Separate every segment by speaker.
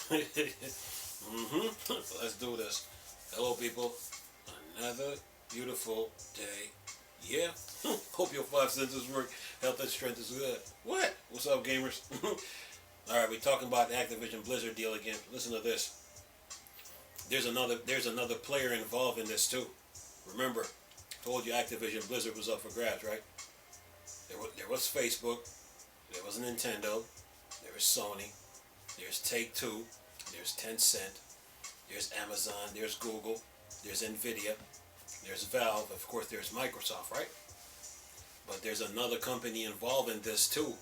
Speaker 1: Let's do this. Hello, people. Another beautiful day. Yeah. Hope your five senses work. Health and strength is good. What? What's up, gamers? All right, we're talking about the Activision Blizzard deal again. Listen to this. There's another player involved in this too. Remember, I told you Activision Blizzard was up for grabs, right? There was Facebook. There was Nintendo. There was Sony. There's Take Two. There's Tencent. There's Amazon. There's Google. There's Nvidia. There's Valve. Of course, there's Microsoft, right? But there's another company involved in this too.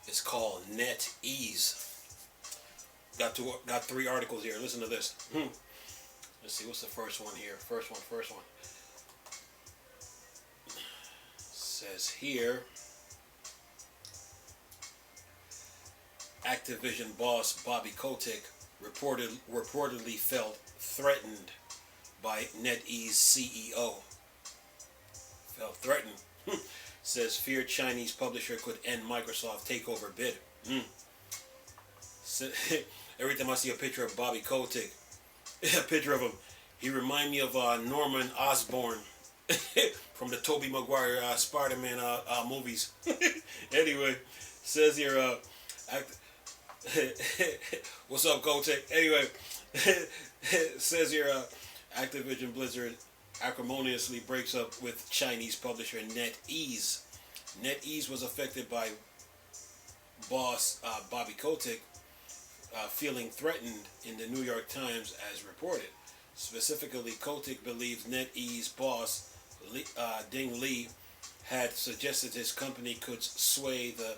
Speaker 1: It's called NetEase. Got three articles here. Listen to this. Let's see. What's the first one here? First one. Says here, Activision boss Bobby Kotick reportedly felt threatened by NetEase CEO. Felt threatened. Says feared Chinese publisher could end Microsoft takeover bid. Every time I see a picture of Bobby Kotick, a picture of him, he reminds me of Norman Osborn from the Tobey Maguire Spider-Man movies. Anyway, says here, what's up, Kotick? Anyway, says here, Activision Blizzard acrimoniously breaks up with Chinese publisher NetEase. NetEase was affected by boss Bobby Kotick feeling threatened in the New York Times as reported. Specifically, Kotick believes NetEase boss Ding Li had suggested his company could sway the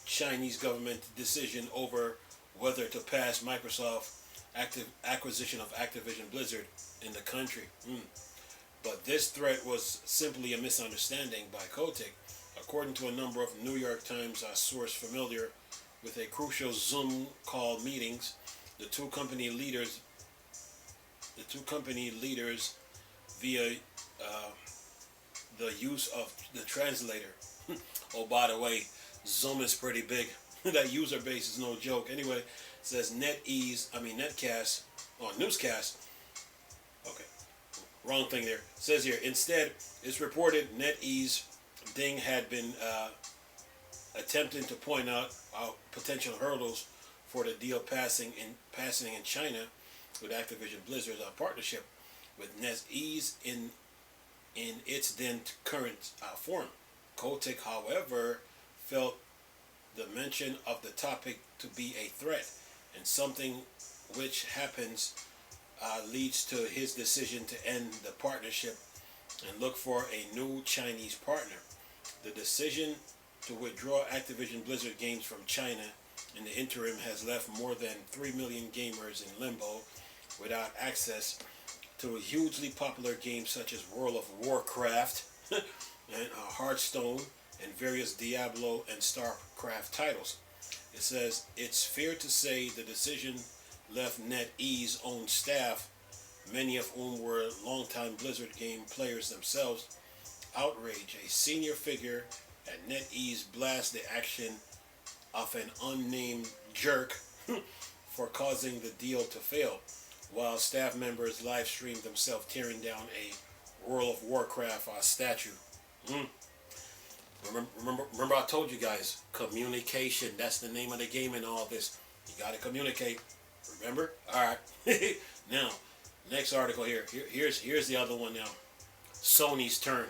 Speaker 1: Chinese government decision over whether to pass Microsoft acquisition of Activision Blizzard in the country. But this threat was simply a misunderstanding by Kotick, according to a number of New York Times source familiar with a crucial Zoom call meetings. The two company leaders via the use of the translator. Oh, by the way, Zoom is pretty big. That user base is no joke. Anyway, it says Netcast, Newscast. Okay, wrong thing there. It says here, instead, it's reported NetEase Ding had been attempting to point out potential hurdles for the deal passing in China with Activision Blizzard's partnership with NetEase in its then current form. Kotick, however, felt the mention of the topic to be a threat, and something which happens leads to his decision to end the partnership and look for a new Chinese partner. The decision to withdraw Activision Blizzard games from China in the interim has left more than 3 million gamers in limbo without access to hugely popular games such as World of Warcraft and Hearthstone and various Diablo and StarCraft titles. It says it's fair to say the decision left NetEase own staff, many of whom were longtime Blizzard game players themselves, outraged. A senior figure at NetEase blasts the action of an unnamed jerk for causing the deal to fail, while staff members live streamed themselves tearing down a World of Warcraft statue. Remember I told you guys, communication, that's the name of the game in all this. You gotta communicate. Remember? Alright. Now, next article here. Here's the other one now. Sony's turn.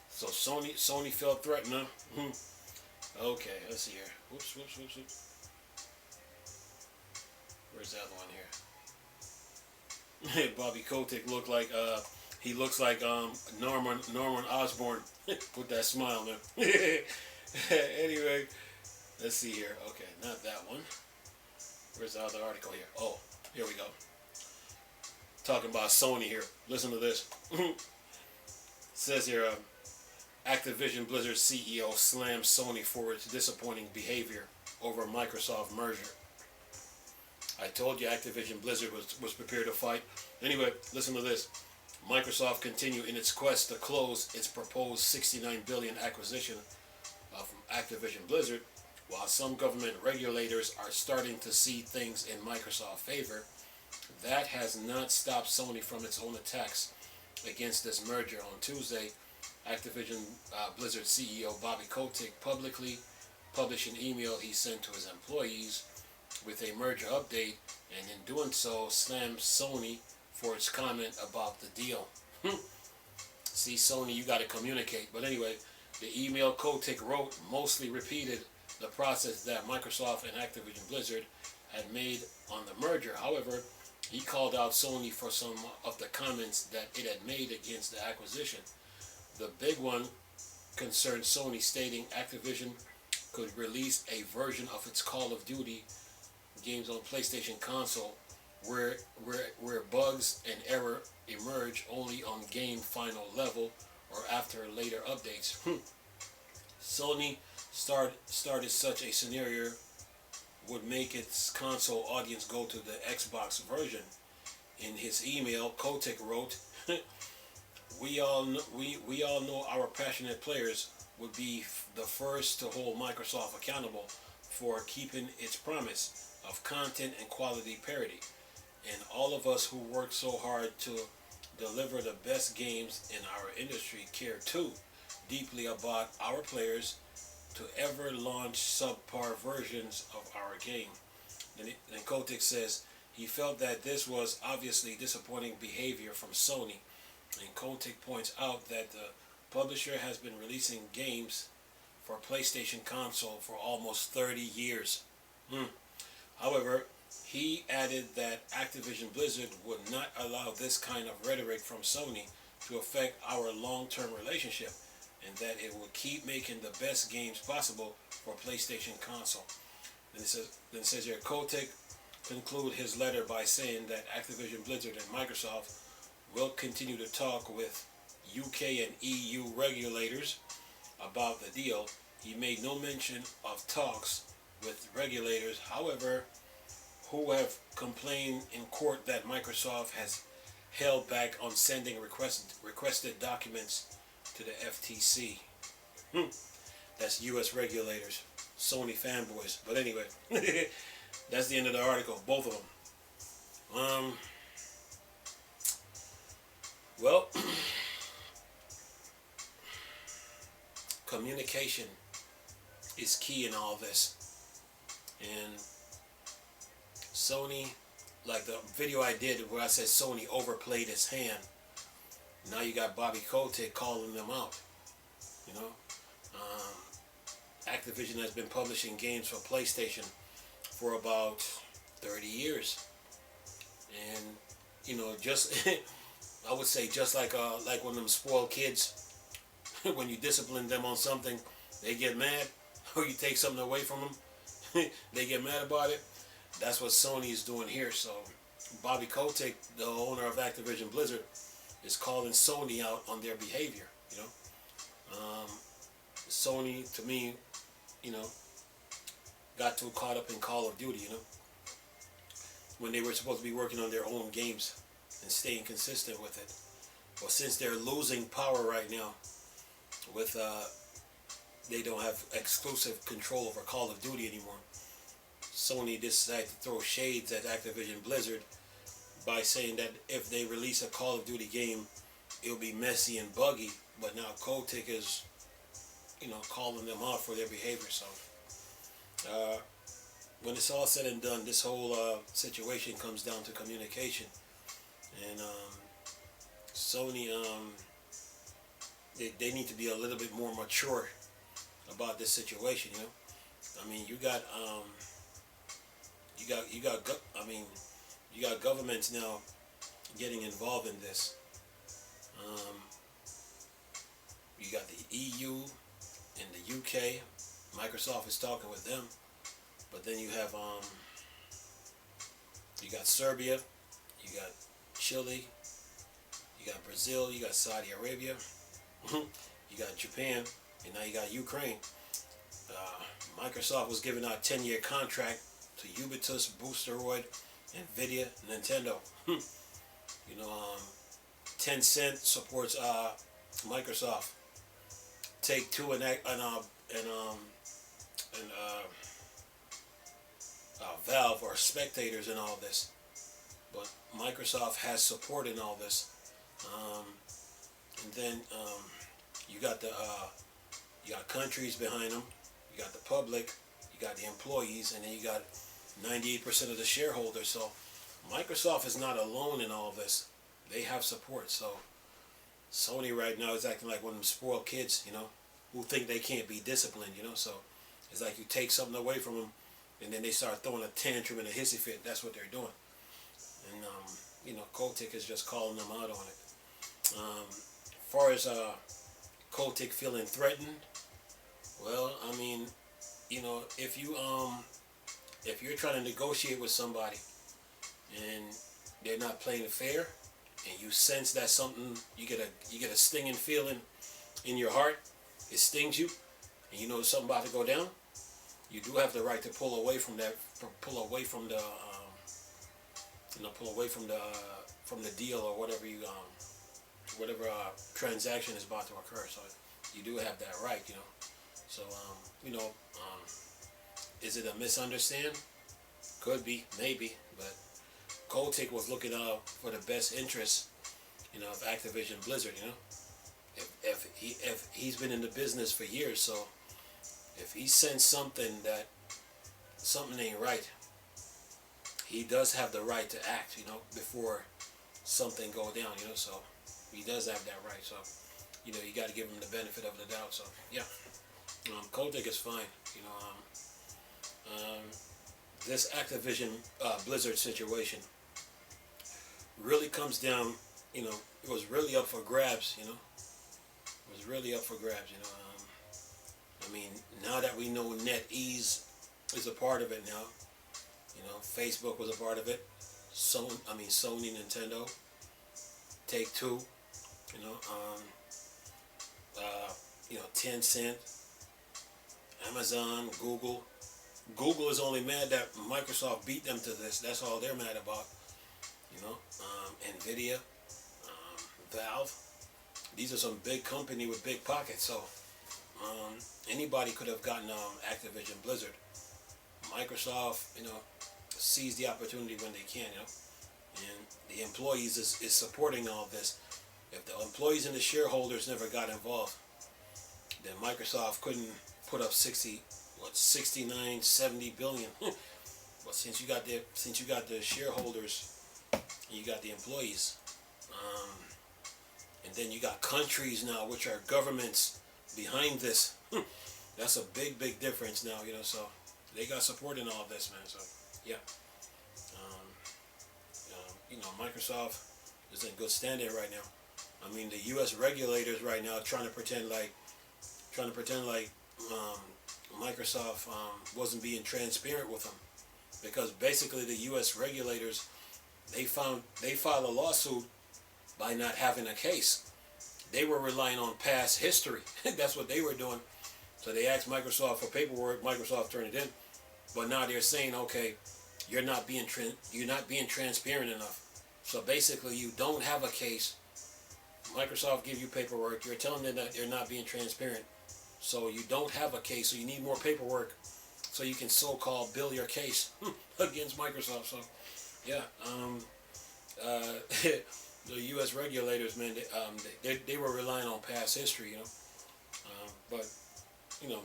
Speaker 1: So Sony felt threatened, huh? Okay, let's see here. Whoops. Where's the other one here? Bobby Kotick looks like Norman Osborn with that smile, man. Anyway, let's see here. Okay, not that one. Where's the other article here? Oh, here we go. Talking about Sony here. Listen to this. It says here, Activision Blizzard CEO slams Sony for its disappointing behavior over Microsoft merger. I told you Activision Blizzard was prepared to fight. Anyway, listen to this. Microsoft continued in its quest to close its proposed $69 billion acquisition of Activision Blizzard, While some government regulators are starting to see things in Microsoft's favor, that has not stopped Sony from its own attacks against this merger. On Tuesday, Activision Blizzard CEO Bobby Kotick publicly published an email he sent to his employees with a merger update, and in doing so, slammed Sony for its comment about the deal. See, Sony, you got to communicate. But anyway, the email Kotick wrote mostly repeated the process that Microsoft and Activision Blizzard had made on the merger. However, he called out Sony for some of the comments that it had made against the acquisition. The big one concerned Sony, stating Activision could release a version of its Call of Duty games on PlayStation console where bugs and error emerge only on game final level or after later updates. Sony started such a scenario would make its console audience go to the Xbox version. In his email, Kotick wrote, we all know our passionate players would be the first to hold Microsoft accountable for keeping its promise of content and quality parity. And all of us who work so hard to deliver the best games in our industry care too deeply about our players to ever launch subpar versions of our game. Then Kotick says he felt that this was obviously disappointing behavior from Sony. And Kotick points out that the publisher has been releasing games for PlayStation console for almost 30 years. However, he added that Activision Blizzard would not allow this kind of rhetoric from Sony to affect our long-term relationship, and that it will keep making the best games possible for PlayStation console. Then it says here, Kotick conclude his letter by saying that Activision Blizzard and Microsoft will continue to talk with UK and EU regulators about the deal. He made no mention of talks with regulators, however, who have complained in court that Microsoft has held back on sending requested documents to the FTC. That's U.S. regulators, Sony fanboys. But anyway, that's the end of the article, both of them. Well, communication is key in all this. And Sony, like the video I did where I said Sony overplayed its hand, now you got Bobby Kotick calling them out. You know, Activision has been publishing games for PlayStation for about 30 years, and you know, just I would say just like one of them spoiled kids, when you discipline them on something, they get mad, or you take something away from them, they get mad about it. That's what Sony is doing here. So Bobby Kotick, the owner of Activision Blizzard, is calling Sony out on their behavior. You know, Sony, to me, you know, got too caught up in Call of Duty. You know, when they were supposed to be working on their own games and staying consistent with it. Well, since they're losing power right now, with they don't have exclusive control over Call of Duty anymore, Sony decided to throw shades at Activision Blizzard by saying that if they release a Call of Duty game, it'll be messy and buggy. But now Kotick is, you know, calling them out for their behavior. So when it's all said and done, this whole situation comes down to communication. And Sony, they need to be a little bit more mature about this situation. You know, I mean, you got governments now getting involved in this. You got the EU and the UK. Microsoft is talking with them, but then you have you got Serbia, you got Chile, you got Brazil, you got Saudi Arabia, you got Japan, and now you got Ukraine. Microsoft was giving out a 10-year contract to Ubisoft, Boosteroid, Nvidia, Nintendo. You know, Tencent supports Microsoft. Take-Two and Valve are spectators in all this, but Microsoft has support in all this. Um, and then you got you got countries behind them, you got the public, you got the employees, and then you got 98% of the shareholders. So Microsoft is not alone in all this. They have support. So Sony right now is acting like one of them spoiled kids, who think they can't be disciplined, So it's like you take something away from them, and then they start throwing a tantrum and a hissy fit. That's what they're doing. And Kotic is just calling them out on it. As far as Kotic feeling threatened, well, I mean, if you're trying to negotiate with somebody and they're not playing fair, and you sense that something, you get a stinging feeling in your heart, it stings you, and you know something about to go down, you do have the right to pull away from that, pull away from the from the deal or whatever transaction is about to occur. So you do have that right, So is it a misunderstanding? Could be, maybe, but Kotic was looking out for the best interest, of Activision Blizzard. If he's been in the business for years, so if he sensed something that something ain't right, he does have the right to act, before something go down, So he does have that right. So you got to give him the benefit of the doubt. So yeah, Kotic is fine. This Activision Blizzard situation really comes down, it was really up for grabs, It was really up for grabs, I mean, now that we know NetEase is a part of it now, Facebook was a part of it, Sony, Nintendo, Take-Two, Tencent, Amazon, Google. Google is only mad that Microsoft beat them to this. That's all they're mad about. Nvidia, Valve. These are some big company with big pockets. So anybody could have gotten Activision Blizzard. Microsoft, sees the opportunity when they can. And the employees is supporting all this. If the employees and the shareholders never got involved, then Microsoft couldn't put up 69, 70 billion. But since you got the shareholders, and you got the employees, and then you got countries now, which are governments behind this. That's a big difference now, So they got support in all this, man. So yeah, Microsoft is in good standing right now. I mean, the U.S. regulators right now trying to pretend like Microsoft wasn't being transparent with them, because basically the U.S. regulators they filed a lawsuit by not having a case. They were relying on past history. That's what they were doing. So they asked Microsoft for paperwork. Microsoft turned it in, but now they're saying, okay, you're not being transparent enough. So basically, you don't have a case. Microsoft give you paperwork. You're telling them that they're not being transparent. So you don't have a case, so you need more paperwork so you can so-called build your case against Microsoft. So, yeah, the U.S. regulators, man, they were relying on past history, but,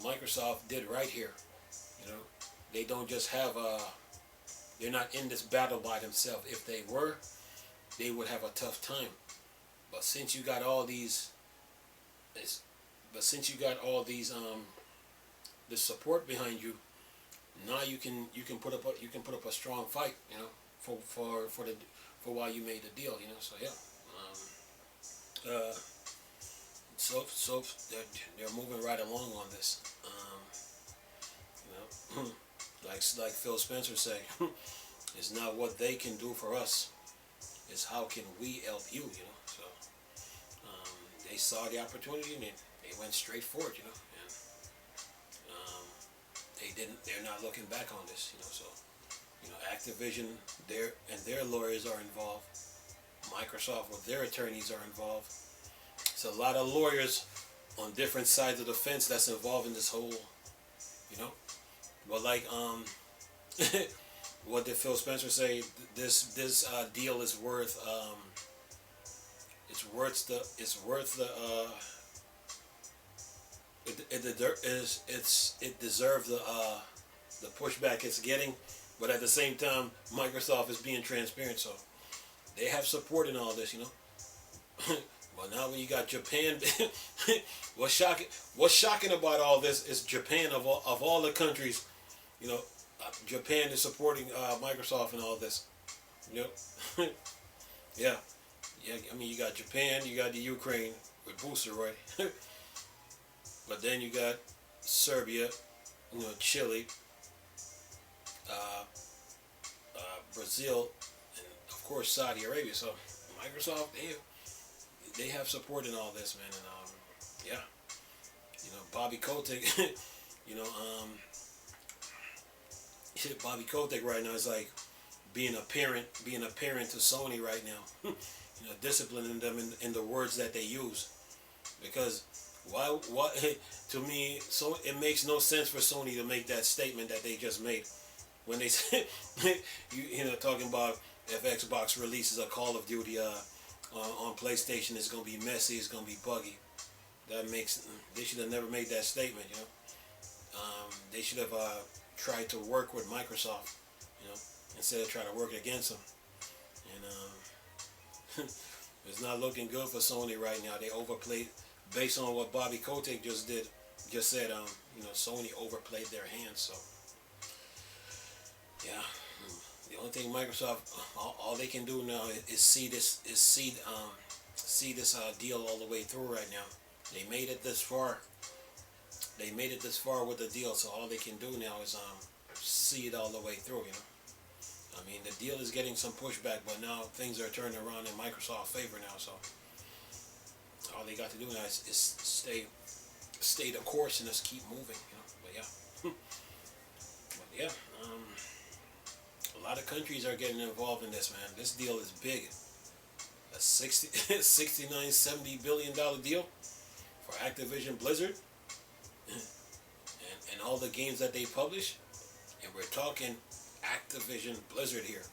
Speaker 1: Microsoft did right here. They don't just have they're not in this battle by themselves. If they were, they would have a tough time. But since you got all these, the support behind you, now you can put up a strong fight, for why you made the deal, So yeah, so they're moving right along on this, like Phil Spencer say, it's not what they can do for us, it's how can we help you, So they saw the opportunity and they went straight for it, and they're not looking back on this, So Activision, their lawyers are involved. Microsoft with their attorneys are involved. It's a lot of lawyers on different sides of the fence that's involved in this whole, But like what did Phil Spencer say? This deal is worth it's worth it deserves the pushback it's getting, but at the same time, Microsoft is being transparent, so they have support in all this, you know. Well, now when you got Japan, what's shocking about all this is Japan of all the countries, you know, Japan is supporting Microsoft and all this, you know. Yeah, yeah. I mean, you got Japan, you got the Ukraine with Booster, right? But then you got Serbia, you know, Chile, uh, Brazil, and of course Saudi Arabia. So Microsoft, they have support in all this, man. And yeah, you know, Bobby Kotick, you know, Bobby Kotick right now is like being a parent to Sony right now. You know, disciplining them in the words that they use, because why to me, so it makes no sense for Sony to make that statement that they just made when they say you know, talking about if Xbox releases a Call of Duty on PlayStation, it's gonna be messy, it's gonna be buggy. They should have never made that statement, you know. They should have tried to work with Microsoft, you know, instead of trying to work against them. And it's not looking good for Sony right now. They overplayed, based on what Bobby Kotick just said. You know, Sony overplayed their hands. So yeah, the only thing Microsoft, all they can do now is see this deal all the way through right now. They made it this far. They made it this far with the deal, so all they can do now is see it all the way through. You know. I mean, the deal is getting some pushback, but now things are turning around in Microsoft's favor now. So all they got to do now is stay the course and just keep moving. You know. But yeah, but yeah, a lot of countries are getting involved in this, man. This deal is big. A 69, $70 billion deal for Activision Blizzard and all the games that they publish, and we're talking Activision Blizzard here.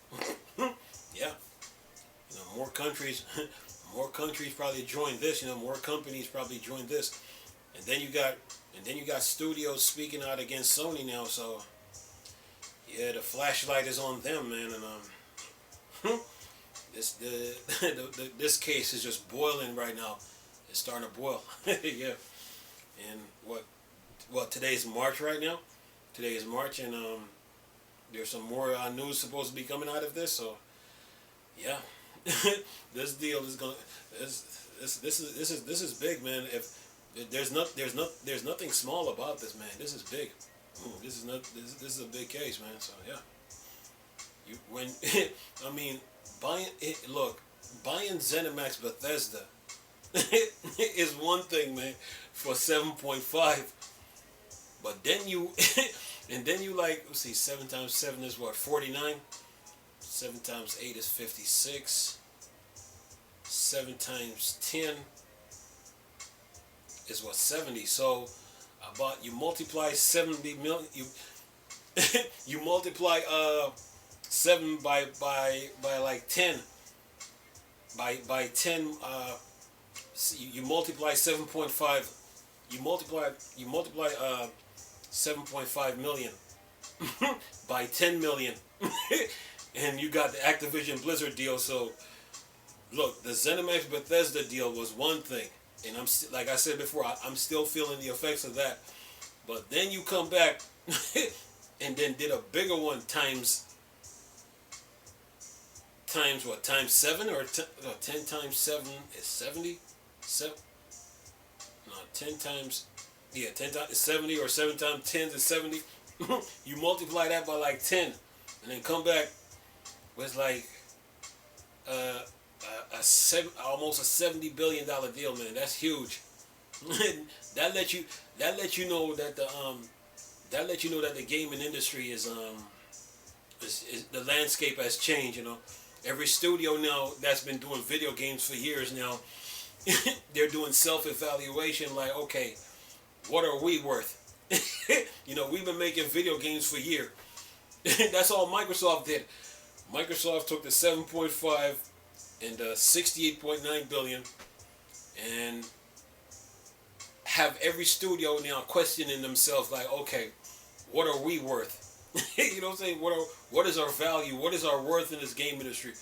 Speaker 1: Yeah, you know, more countries probably join this. You know, more companies probably join this, and then you got studios speaking out against Sony now. So yeah, the flashlight is on them, man. And this case is just boiling right now. It's starting to boil. Yeah, and what today's March right now. Today is March, and there's some more news supposed to be coming out of this. So yeah, this deal is gonna this is big, man. If there's nothing small about this, man. This is big. This is a big case, man. So yeah, I mean, buying ZeniMax Bethesda is one thing, man, for 7.5, but then you like, let's see, 7 times 7 is what, 49. 7 times 8 is 56. 7 times 10 is what, 70. So you multiply 70 million. You multiply 7 by like 10. By 10. You multiply 7.5. You multiply 7.5 million by 10 million, and you got the Activision Blizzard deal. So look, the ZeniMax Bethesda deal was one thing, and like I said before, I'm still feeling the effects of that. But then you come back and then did a bigger one times what, times 7, or 10 times 7 is 70. 10 times, yeah, 10 times 70, or 7 times 10 is 70. You multiply that by like 10, and then come back with like almost a $70 billion deal, man. That's huge. that let you know that the gaming industry is the landscape has changed. You know, every studio now that's been doing video games for years now, they're doing self-evaluation, like, okay, what are we worth? You know, we've been making video games for years. That's all Microsoft did. Microsoft took the 7.5 and 68.9 billion and have every studio now questioning themselves like, okay, what are we worth? You know what I'm saying? What is our value? What is our worth in this game industry?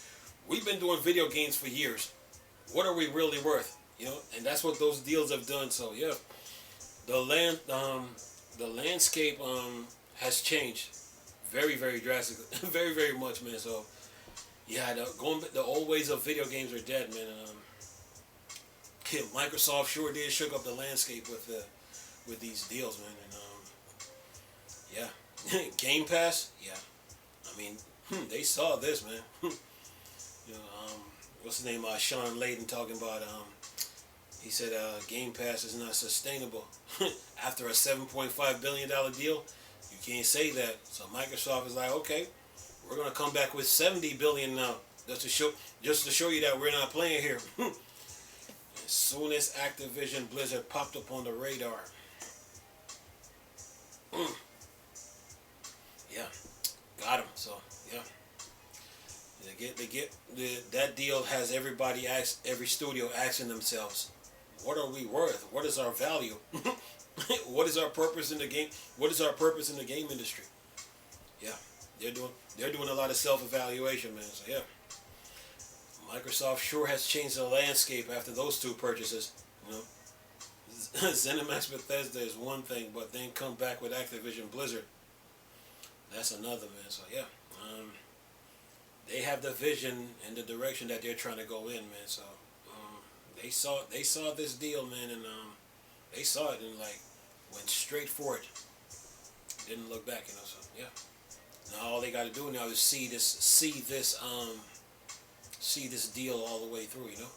Speaker 1: We've been doing video games for years. What are we really worth? You know, and that's what those deals have done. So yeah, the landscape has changed very, very drastically, very, very much, man. So yeah, the old ways of video games are dead, man. Yeah, Microsoft sure did shook up the landscape with these deals, man. And yeah, Game Pass, yeah. I mean, they saw this, man. You know, what's his name? Sean Layden talking about. He said Game Pass is not sustainable. After a $7.5 billion deal, you can't say that. So Microsoft is like, okay, we're gonna come back with $70 billion now, just to show you that we're not playing here. As soon as Activision Blizzard popped up on the radar, yeah, got him. So yeah, that deal has every studio asking themselves, what are we worth? What is our value? What is our purpose in the game? What is our purpose in the game industry? Yeah, they're doing a lot of self-evaluation, man. So yeah, Microsoft sure has changed the landscape after those two purchases. You know, ZeniMax Bethesda is one thing, but then come back with Activision Blizzard, that's another, man. So yeah, they have the vision and the direction that they're trying to go in, man. So they saw this deal, man, and they saw it and like went straight for it. Didn't look back, you know. So yeah, now all they got to do now is see this deal all the way through, you know,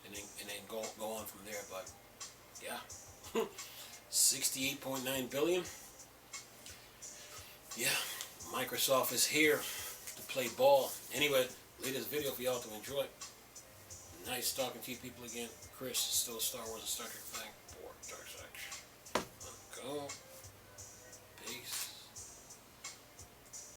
Speaker 1: and then go on from there. But yeah, 68.9 billion. Yeah, Microsoft is here to play ball. Anyway, leave this video for y'all to enjoy. Nice talking to you people again. Chris, still Star Wars and Star Trek fan for Dark Side. Go. Peace.